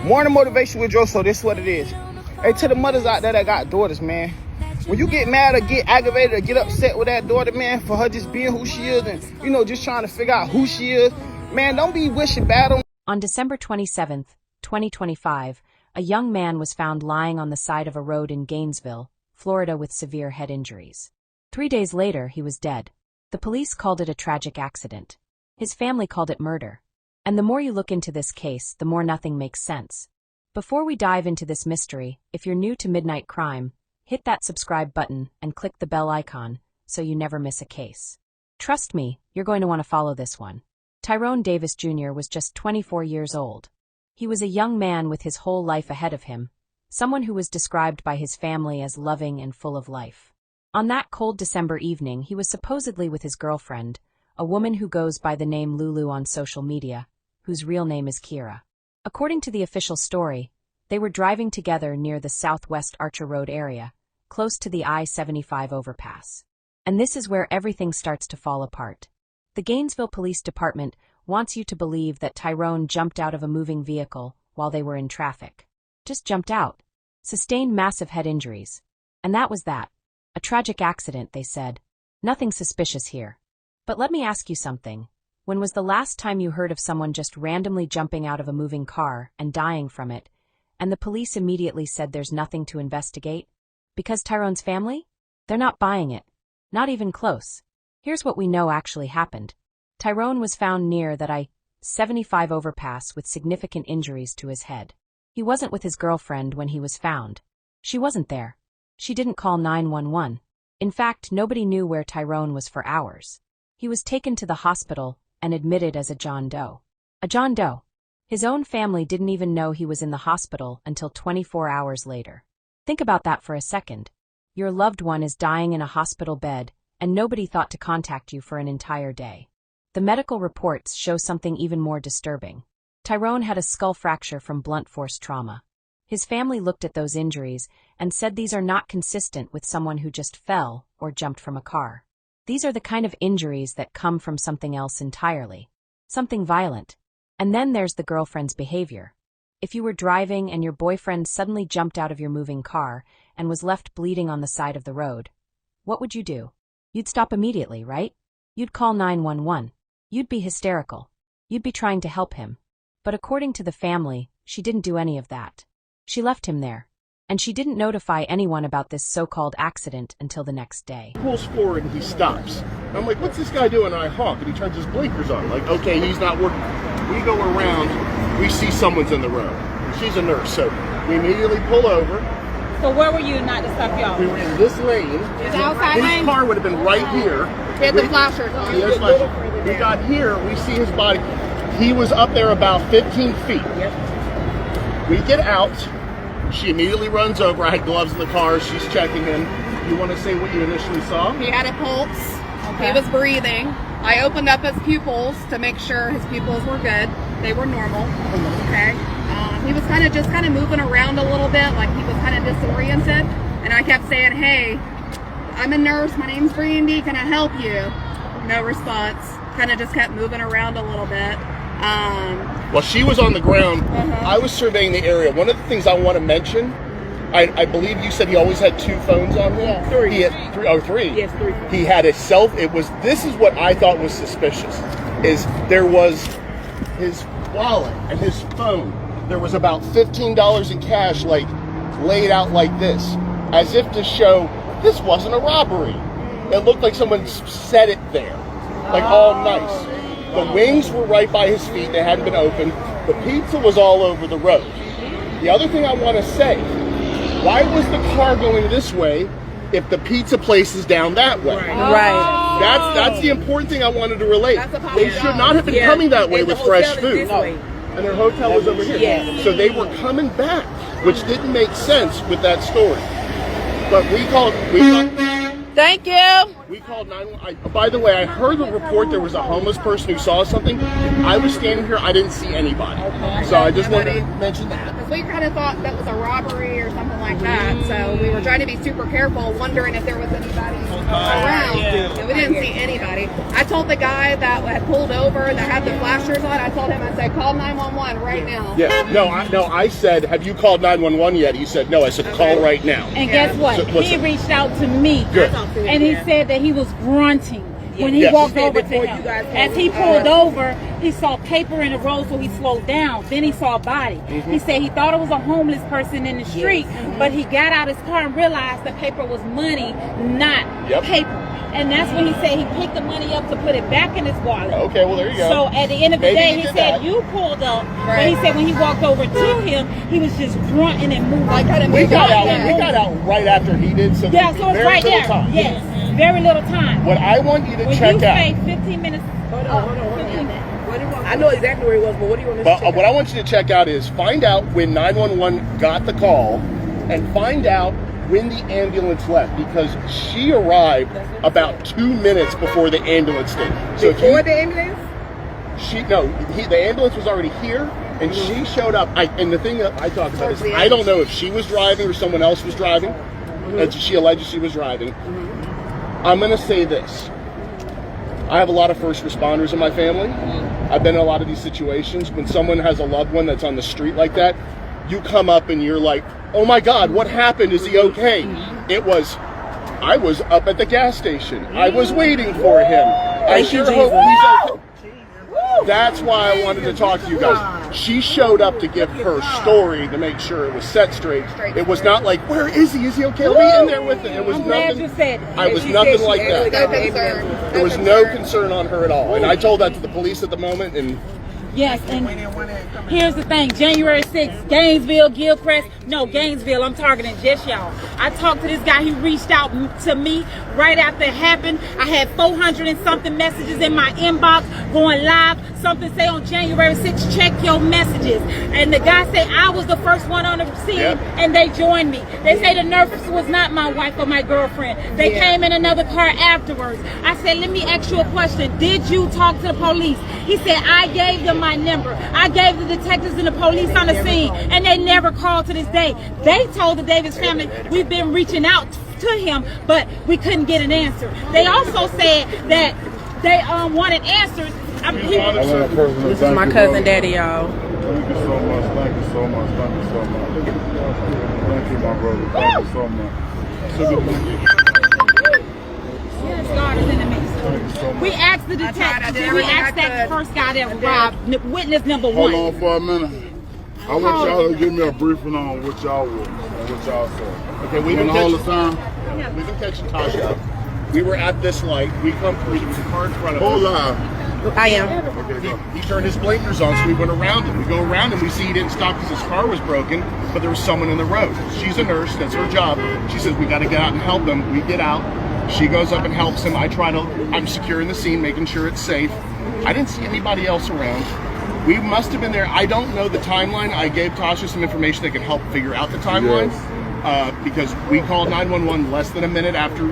Morning motivation with Joe, so this is what it is. Hey, to the mothers out there that got daughters, man. When you get mad or get aggravated or get upset with that daughter, man, for her just being who she is and, just trying to figure out who she is, man, don't be wishing bad on. On December 27th, 2025, a young man was found lying on the side of a road in Gainesville, Florida with severe head injuries. 3 days later, he was dead. The police called it a tragic accident. His family called it murder. And the more you look into this case, the more nothing makes sense. Before we dive into this mystery, if you're new to Midnight Crime, hit that subscribe button and click the bell icon so you never miss a case. Trust me, you're going to want to follow this one. Tyrone Davis Jr. was just 24 years old. He was a young man with his whole life ahead of him, someone who was described by his family as loving and full of life. On that cold December evening, he was supposedly with his girlfriend, a woman who goes by the name Lulu on social media, whose real name is Kira. According to the official story, they were driving together near the Southwest Archer Road area, close to the I-75 overpass. And this is where everything starts to fall apart. The Gainesville Police Department wants you to believe that Tyrone jumped out of a moving vehicle while they were in traffic. Just jumped out. Sustained massive head injuries. And that was that. A tragic accident, they said. Nothing suspicious here. But let me ask you something. When was the last time you heard of someone just randomly jumping out of a moving car and dying from it, and the police immediately said there's nothing to investigate? Because Tyrone's family? They're not buying it. Not even close. Here's what we know actually happened. Tyrone was found near that I-75 overpass with significant injuries to his head. He wasn't with his girlfriend when he was found. She wasn't there. She didn't call 911. In fact, nobody knew where Tyrone was for hours. He was taken to the hospital and admitted as a John Doe. A John Doe. His own family didn't even know he was in the hospital until 24 hours later. Think about that for a second. Your loved one is dying in a hospital bed, and nobody thought to contact you for an entire day. The medical reports show something even more disturbing. Tyrone had a skull fracture from blunt force trauma. His family looked at those injuries and said these are not consistent with someone who just fell or jumped from a car. These are the kind of injuries that come from something else entirely. Something violent. And then there's the girlfriend's behavior. If you were driving and your boyfriend suddenly jumped out of your moving car and was left bleeding on the side of the road, what would you do? You'd stop immediately, right? You'd call 911. You'd be hysterical. You'd be trying to help him. But according to the family, she didn't do any of that. She left him there. And she didn't notify anyone about this so-called accident until the next day. He pulls forward and he stops. I'm like, what's this guy doing? And I honk and he turns his blinkers on. Like, okay, he's not working. We go around, we see someone's in the road. She's a nurse, so we immediately pull over. So where were you not to stop y'all? We were in this lane. The outside lane? His car would have been right here. He had the flashers on. He has flashers. We got here, we see his body. He was up there about 15 feet. Yep. We get out. She immediately runs over. I had gloves in the car. She's checking him. You want to say what you initially saw? He had a pulse. Okay. He was breathing. I opened up his pupils to make sure his pupils were good. They were normal. Okay. He was kind of moving around a little bit, like he was kind of disoriented. And I kept saying, "Hey, I'm a nurse. My name's Brandy. Can I help you?" No response. Kind of just kept moving around a little bit. While she was on the ground, I was surveying the area. One of the things I want to mention, I believe you said he always had two phones on him? Yeah, three. He had three. Oh, three. Yes, three. He had this is what I thought was suspicious, is there was his wallet and his phone. There was about $15 in cash, like, laid out like this, as if to show this wasn't a robbery. It looked like someone set it there, like all nice. The wings were right by his feet. They hadn't been opened. The pizza was all over the road. The other thing I want to say, why was the car going this way if the pizza place is down that way? Right. That's the important thing I wanted to relate. They should not have been coming that way with fresh food. And their hotel was over here. Yes. So they were coming back, which didn't make sense with that story. But we called. Thank you. We called 911. By the way, I heard the report there was a homeless person who saw something. I was standing here. I didn't see anybody. So I just wanted to mention that. Because we kind of thought that was a robbery or something like that. So we were trying to be super careful, wondering if there was anybody around. And we didn't see anybody. I told the guy that had pulled over that had the flashers on, I told him, I said, call 911 right now. Yeah. No, I said, have you called 911 yet? He said, no. I said, call right now. And guess what? So, he reached out to me. Good. And he said that he was grunting when he walked over to him. As he pulled over, he saw paper in the road, so he slowed down. Then he saw a body. He said he thought it was a homeless person in the street, but he got out his car and realized the paper was money, not paper. And that's when he said he picked the money up to put it back in his wallet. Okay, well, there you go. So at the end of the Maybe day, he he did said that. you pulled up. But he said when he walked over to him, he was just grunting and moving. Like kind of We got out. Yeah. We got out right after he did. So Yeah, so it's very right little there. time. Yes, very little time. What I want you to When check you out. say 15 minutes. Hold on. I know exactly where he was, but what do you want me to But check what out? I want you to check out is find out when 911 got the call and find out when the ambulance left, because she arrived about 2 minutes before the ambulance did. So if Before you, the ambulance? the ambulance was already here, and she showed up. And the thing that I talk about is I don't know if she was driving or someone else was driving. She alleges she was driving. I'm going to say this. I have a lot of first responders in my family. I've been in a lot of these situations. When someone has a loved one that's on the street like that, you come up and you're like, oh my God, what happened? Is he okay? I was up at the gas station. I was waiting for him. I sure hope he's okay. That's why I wanted to talk to you guys. She showed up to give her story to make sure it was set straight. It was not like, where is he? Is he okay? Let me in there with it. It was I'm glad nothing. you said that. I was nothing like actually that. got the ambulance. There was no concern on her at all. And I told that to the police at the moment, and Yes, and here's the thing. January 6th, Gainesville, Gilchrist. No, Gainesville, I'm targeting just y'all. I talked to this guy. He reached out to me right after it happened. I had 400 and something messages in my inbox going live. Something say on January 6th, check your messages. And the guy said I was the first one on the scene, and they joined me. They say the nurse was not my wife or my girlfriend. They came in another car afterwards. I said, let me ask you a question. Did you talk to the police? He said, I gave them my number. I gave the detectives and the police on the scene, and they never called to this day. They told the Davis family, we've been reaching out to him, but we couldn't get an answer. They also said that they wanted answers. This is my cousin Daddy, y'all. Thank you so much. Thank you so much. Thank you so much. Thank you, my brother. Thank you so much. Yes, God is in the mix. We asked the detective. We asked that first guy that robbed, witness number one. Hold on for a minute. I want y'all to give me a briefing on what y'all were and what y'all saw. okay, we've been catching Tasha up. We were at this light. We come through the car in front of us. Hold on. I am. Okay, He turned his blinkers on, so we went around him. We go around him, we see he didn't stop because his car was broken, but there was someone in the road. She's a nurse, that's her job. She says, we got to get out and help them. We get out. She goes up and helps him. I'm securing the scene, making sure it's safe. I didn't see anybody else around. We must have been there. I don't know the timeline. I gave Tasha some information that could help figure out the timeline. Because we called 911 less than a minute after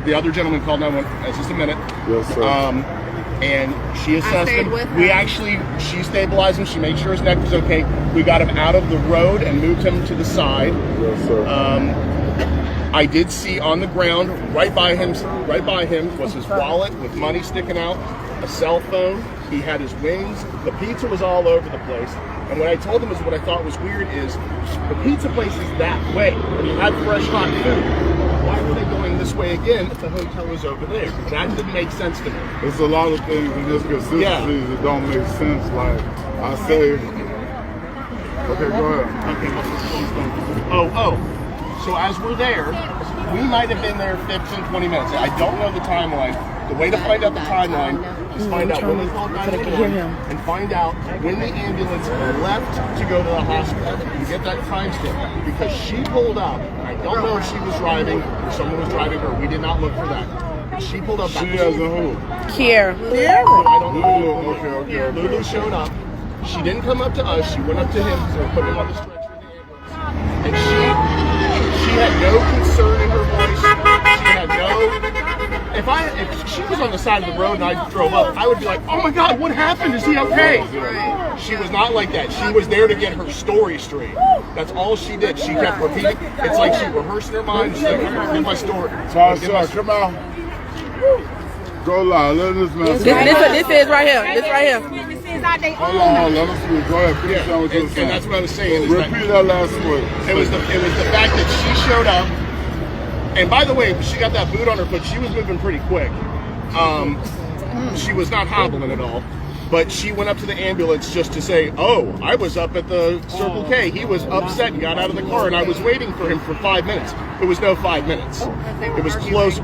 the other gentleman called 911. That's just a minute. Yes, sir. And she assessed stayed him. with her. She stabilized him. She made sure his neck was okay. We got him out of the road and moved him to the side. Yes, sir. I did see on the ground, right by him was his wallet with money sticking out, a cell phone. He had his wings. The pizza was all over the place. And what I told him is what I thought was weird is the pizza place is that way. And he had fresh hot food. Why were they going this way again if the hotel was over there? That didn't make sense to me. There's a lot of things in this consistency that don't make sense. Like I say, okay, go ahead. Okay. So as we're there, we might have been there 15, 20 minutes. I don't know the timeline. The way to find out the timeline is find out when they called 911 and find out when the ambulance left to go to the hospital. You get that timestamp because she pulled up. I don't know if she was driving or someone was driving her. We did not look for that. She pulled up. She as a who? Kier. I don't know. Okay. Lulu showed up. She didn't come up to us. She went up to him because they were putting him on the stretcher in the ambulance. And she had no concern in her voice. She had no if she was on the side of the road and I drove up, I would be like, oh my God, what happened? Is he okay? Right. She was not like that. She was there to get her story straight. That's all she did. She kept repeating. It's like she rehearsed in her mind. She's like, I'm gonna get my story. Come on. Go live. Let this man speak. This is right here. This right here. Hold on. Let him speak. Go ahead. Finish on what you're saying. And that's what I was saying. Is Repeat that last word. It was the fact that she showed up. And by the way, she got that boot on her foot. She was moving pretty quick. She was not hobbling at all. But she went up to the ambulance just to say, oh, I was up at the Circle K. He was upset and got out of the car, and I was waiting for him for 5 minutes. It was no 5 minutes. It was close.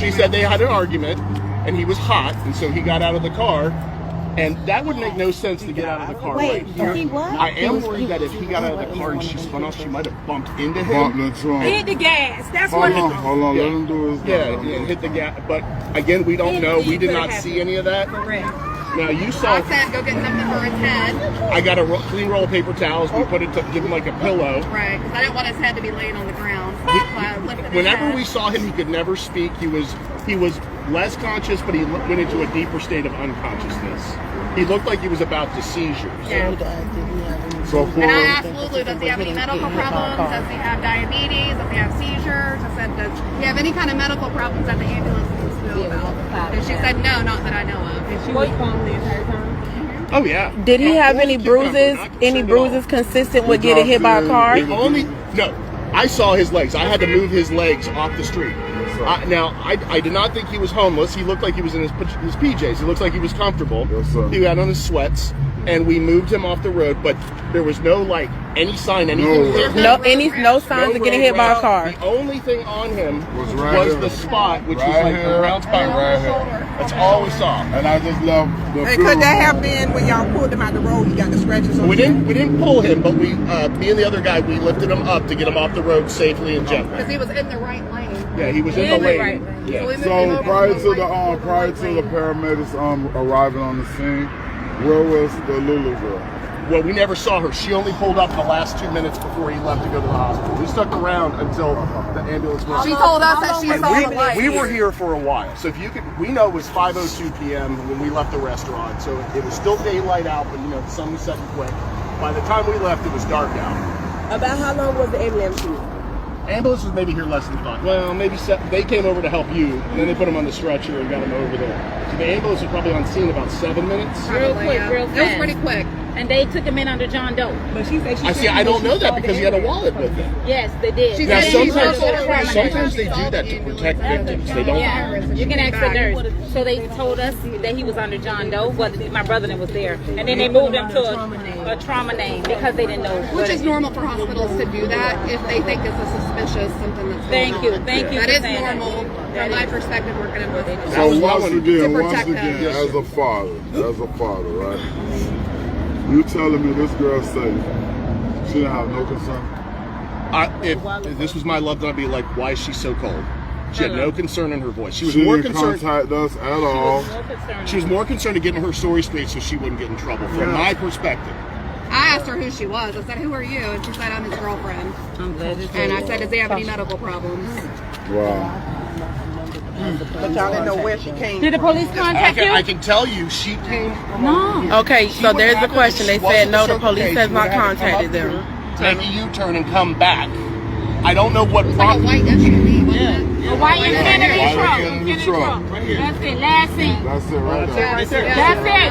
She said they had an argument, and he was hot, and so he got out of the car. And that would make no sense to get out of the car right here. I am worried that if he got out of the car and she spun off, she might have bumped into him. Hit the gas. That's Hold what. on. Let him do his Yeah, hit the gas. But again, we don't know. We did not see any of that. Now you saw. I said go get something for his head. I got a clean roll of paper towels. We put it to give him like a pillow. Right, because I didn't want his head to be laying on the ground. So I lifted his Whenever head. we saw him, he could never speak. He was less conscious, but he went into a deeper state of unconsciousness. He looked like he was about to seizures. Yeah. So And I asked Lulu, does he have any medical problems? Does he have diabetes? Does he have seizures? I said, does he have any kind of medical problems that the ambulance needs to know about? And she said, no, not that I know of. And she was calm the entire time? Oh yeah. Did he have any Keep going. bruises? Not Any concerned at all. bruises consistent with getting hit by a car? No. I saw his legs. I had to move his legs off the street. I did not think he was homeless. He looked like he was in his PJs. He looked like he was comfortable. Yes, sir. He had on his sweats, and we moved him off the road. But there was no any sign, anything. No signs of getting hit by a car. The only thing on him Was the spot, which was Right like here. a round spot Right here. That's all we saw. And I just love the And could that have been when y'all pulled him out the road? He got the scratches on We his didn't pull him, but me and the other guy, we lifted him up to get him off the road safely and gently. Because he was in the right lane. Yeah, he was in the lane. Yeah. So we moved him So over prior to to the right paramedics arriving on the scene, where was the Lulu girl? Well, we never saw her. She only pulled up in the last 2 minutes before he left to go to the hospital. We stuck around until the ambulance went. She told us that she saw the light. We were here for a while, so we know it was 5:02 p.m. when we left the restaurant, so it was still daylight out, but the sun was setting quick. By the time we left, it was dark out. About how long was the ambulance here? Ambulance was maybe here less than 5. Well, maybe 7. They came over to help you, and then they put him on the stretcher and got him over there. So the ambulance was probably on scene about 7 minutes. Real quick, real It was fast. pretty quick. And they took him in under John Doe. But she said I see. I don't know that because he had a wallet with him. Yes, they did. She Now, said he sometimes circled around. sometimes they She do saw that the to ambulance protect after victims. she They don't. Yeah, you can ask the nurse. So they told us that he was under John Doe, but my brother was there. And then they moved him to a trauma name because they didn't know. Which is normal for hospitals to do that if they think it's a suspicious something that's going on. Thank you That for is saying that. normal from my perspective working in hospitals. That was So my once one. again, To protect them. as a father, right? You telling me this girl's safe? She didn't have no concern. If this was my loved one, I'd be like, why is she so cold? She had no concern in her voice. She was She more didn't concerned. contact us at all. She was more concerned to getting her story straight so she wouldn't get in trouble. From my perspective. I asked her who she was. I said, who are you? And she said, I'm his girlfriend. And I said, does he have any medical problems? Wow. But y'all didn't know where she came Did the police contact you? I can tell you, she came. No. Okay, so there's the question. They said no, the police has not contacted them. them. Take a U-turn and come back. I don't know what Like a prompted. white SUV, wasn't it? A white Infinity truck. Infinity truck. That's it. Last seat. That's it right there. Right there.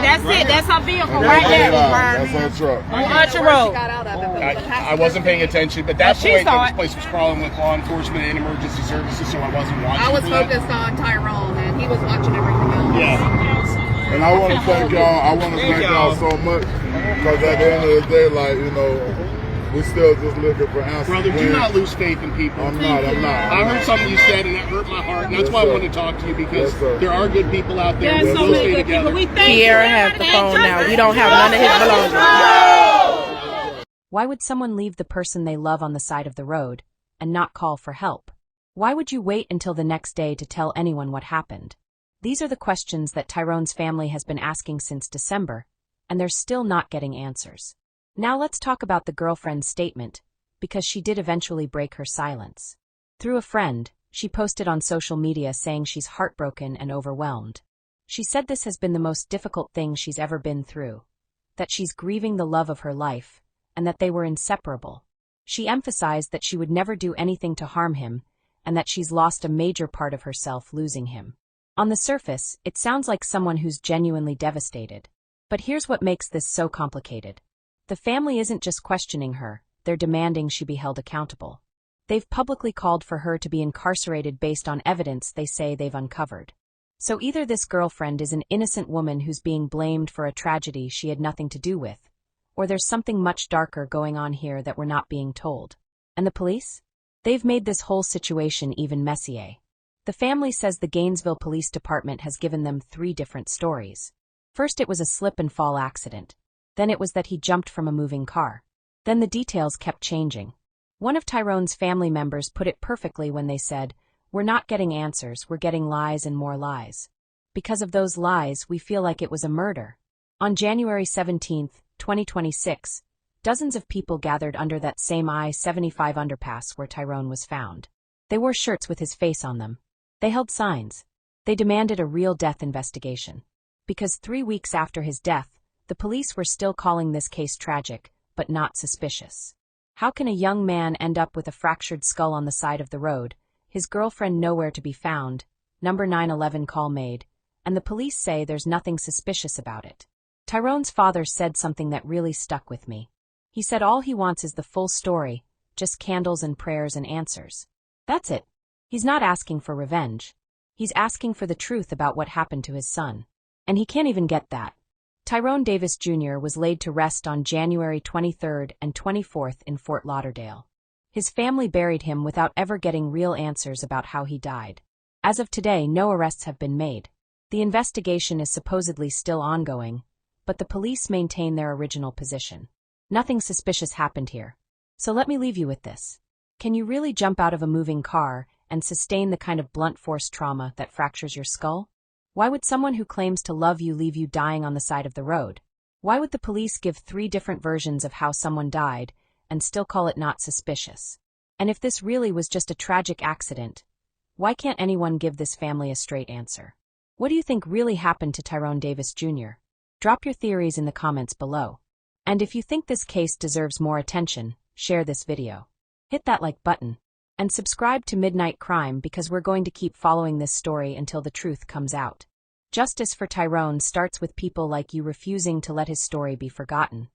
That's it. That's her vehicle right That's there. her truck. On Archer Where she Road. got out of it, but it was a I passenger wasn't paying seat. attention, but that She point, saw this it. place was crawling with law enforcement and emergency services, so I wasn't watching. I was for that. focused on Tyrone, and he was watching everything else. Yeah. And I want to thank y'all. I want to thank y'all so much because at the end of the day, we still just looking for answers. Brother, do not lose faith in people. I'm not. I heard something you said and that hurt my heart, and that's Yes, why I sir. wanted to talk to you because Yes, sir. there are good people out there. There's so We'll many stay good people. together. We thank you. Kiara has the phone now. We don't have none of his belongings. Why would someone leave the person they love on the side of the road and not call for help? Why would you wait until the next day to tell anyone what happened? These are the questions that Tyrone's family has been asking since December, and they're still not getting answers. Now let's talk about the girlfriend's statement, because she did eventually break her silence. Through a friend, She posted on social media saying she's heartbroken and overwhelmed. She said this has been the most difficult thing she's ever been through, that she's grieving the love of her life, and that they were inseparable. She emphasized that she would never do anything to harm him, and that she's lost a major part of herself losing him. On the surface, it sounds like someone who's genuinely devastated. But here's what makes this so complicated. The family isn't just questioning her, they're demanding she be held accountable. They've publicly called for her to be incarcerated based on evidence they say they've uncovered. So either this girlfriend is an innocent woman who's being blamed for a tragedy she had nothing to do with, or there's something much darker going on here that we're not being told. And the police? They've made this whole situation even messier. The family says the Gainesville Police Department has given them 3 different stories. First it was a slip-and-fall accident. Then it was that he jumped from a moving car. Then the details kept changing. One of Tyrone's family members put it perfectly when they said, "We're not getting answers, we're getting lies and more lies. Because of those lies, we feel like it was a murder." On January 17, 2026, dozens of people gathered under that same I-75 underpass where Tyrone was found. They wore shirts with his face on them. They held signs. They demanded a real death investigation. Because 3 weeks after his death, the police were still calling this case tragic, but not suspicious. How can a young man end up with a fractured skull on the side of the road, his girlfriend nowhere to be found, number 911 call made, and the police say there's nothing suspicious about it? Tyrone's father said something that really stuck with me. He said all he wants is the full story, just candles and prayers and answers. That's it. He's not asking for revenge. He's asking for the truth about what happened to his son. And he can't even get that. Tyrone Davis Jr. was laid to rest on January 23rd and 24th in Fort Lauderdale. His family buried him without ever getting real answers about how he died. As of today, no arrests have been made. The investigation is supposedly still ongoing, but the police maintain their original position. Nothing suspicious happened here. So let me leave you with this. Can you really jump out of a moving car and sustain the kind of blunt force trauma that fractures your skull? Why would someone who claims to love you leave you dying on the side of the road? Why would the police give 3 different versions of how someone died and still call it not suspicious? And if this really was just a tragic accident, why can't anyone give this family a straight answer? What do you think really happened to Tyrone Davis Jr.? Drop your theories in the comments below. And if you think this case deserves more attention, share this video. Hit that like button. And subscribe to Midnight Crime because we're going to keep following this story until the truth comes out. Justice for Tyrone starts with people like you refusing to let his story be forgotten.